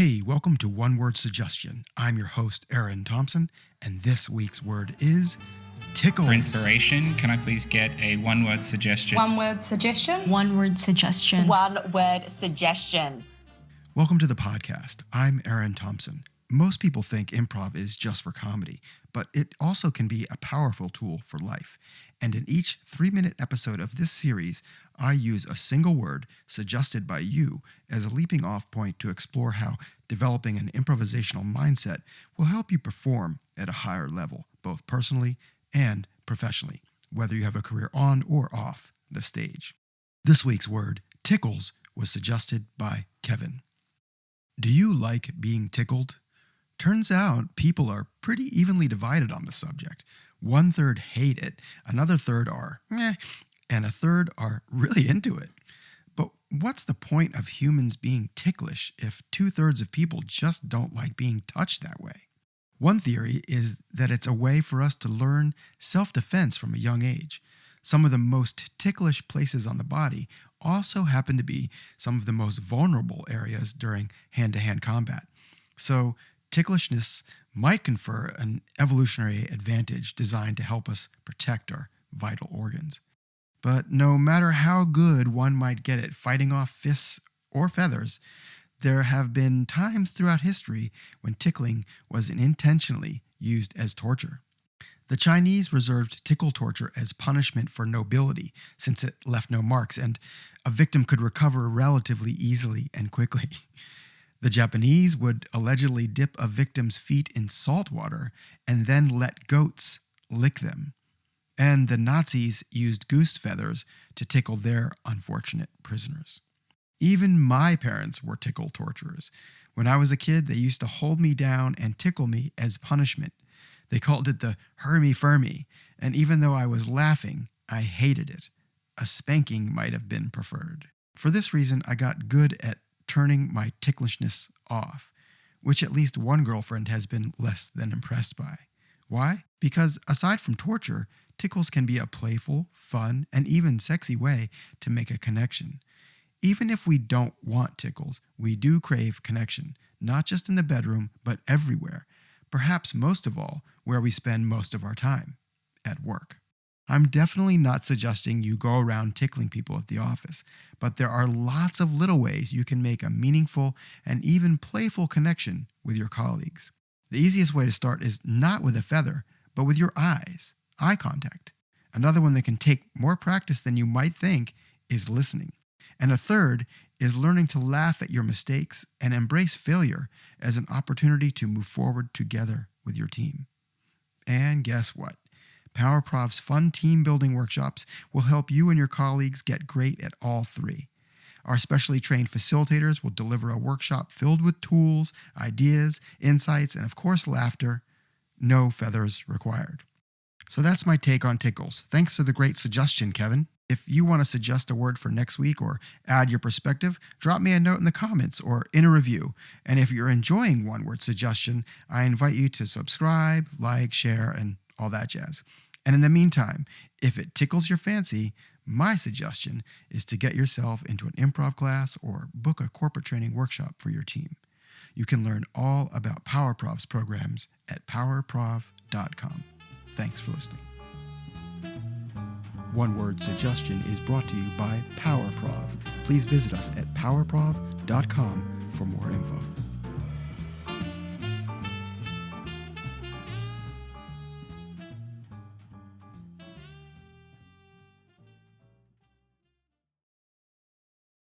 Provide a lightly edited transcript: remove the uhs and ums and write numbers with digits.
Hey, welcome to One Word Suggestion. I'm your host, Aaron Thompson, and this week's word is tickles. For inspiration, can I please get a one-word suggestion? One word suggestion. One word suggestion. One word suggestion. Welcome to the podcast. I'm Aaron Thompson. Most people think improv is just for comedy, but it also can be a powerful tool for life. And in each 3-minute episode of this series, I use a single word suggested by you as a leaping off point to explore how developing an improvisational mindset will help you perform at a higher level, both personally and professionally, whether you have a career on or off the stage. This week's word, tickles, was suggested by Kevin. Do you like being tickled? Turns out people are pretty evenly divided on the subject. 1/3 hate it, another third are meh, and a third are really into it. But what's the point of humans being ticklish if 2/3 of people just don't like being touched that way? One theory is that it's a way for us to learn self-defense from a young age. Some of the most ticklish places on the body also happen to be some of the most vulnerable areas during hand-to-hand combat. So ticklishness might confer an evolutionary advantage designed to help us protect our vital organs. But no matter how good one might get at fighting off fists or feathers, there have been times throughout history when tickling was intentionally used as torture. The Chinese reserved tickle torture as punishment for nobility since it left no marks and a victim could recover relatively easily and quickly. The Japanese would allegedly dip a victim's feet in salt water and then let goats lick them. And the Nazis used goose feathers to tickle their unfortunate prisoners. Even my parents were tickle torturers. When I was a kid, they used to hold me down and tickle me as punishment. They called it the hermy-fermy, and even though I was laughing, I hated it. A spanking might have been preferred. For this reason, I got good at turning my ticklishness off, which at least one girlfriend has been less than impressed by. Why? Because aside from torture, tickles can be a playful, fun, and even sexy way to make a connection. Even if we don't want tickles, we do crave connection, not just in the bedroom, but everywhere. Perhaps most of all, where we spend most of our time, at work. I'm definitely not suggesting you go around tickling people at the office, but there are lots of little ways you can make a meaningful and even playful connection with your colleagues. The easiest way to start is not with a feather, but with your eyes, eye contact. Another one that can take more practice than you might think is listening. And a third is learning to laugh at your mistakes and embrace failure as an opportunity to move forward together with your team. And guess what? PowerProv's fun team-building workshops will help you and your colleagues get great at all three. Our specially trained facilitators will deliver a workshop filled with tools, ideas, insights, and of course laughter. No feathers required. So that's my take on tickles. Thanks for the great suggestion, Kevin. If you want to suggest a word for next week or add your perspective, drop me a note in the comments or in a review. And if you're enjoying One Word Suggestion, I invite you to subscribe, like, share, and all that jazz. And in the meantime, if it tickles your fancy, my suggestion is to get yourself into an improv class or book a corporate training workshop for your team. You can learn all about PowerProv's programs at powerprov.com. Thanks for listening. One Word Suggestion is brought to you by PowerProv. Please visit us at powerprov.com for more info.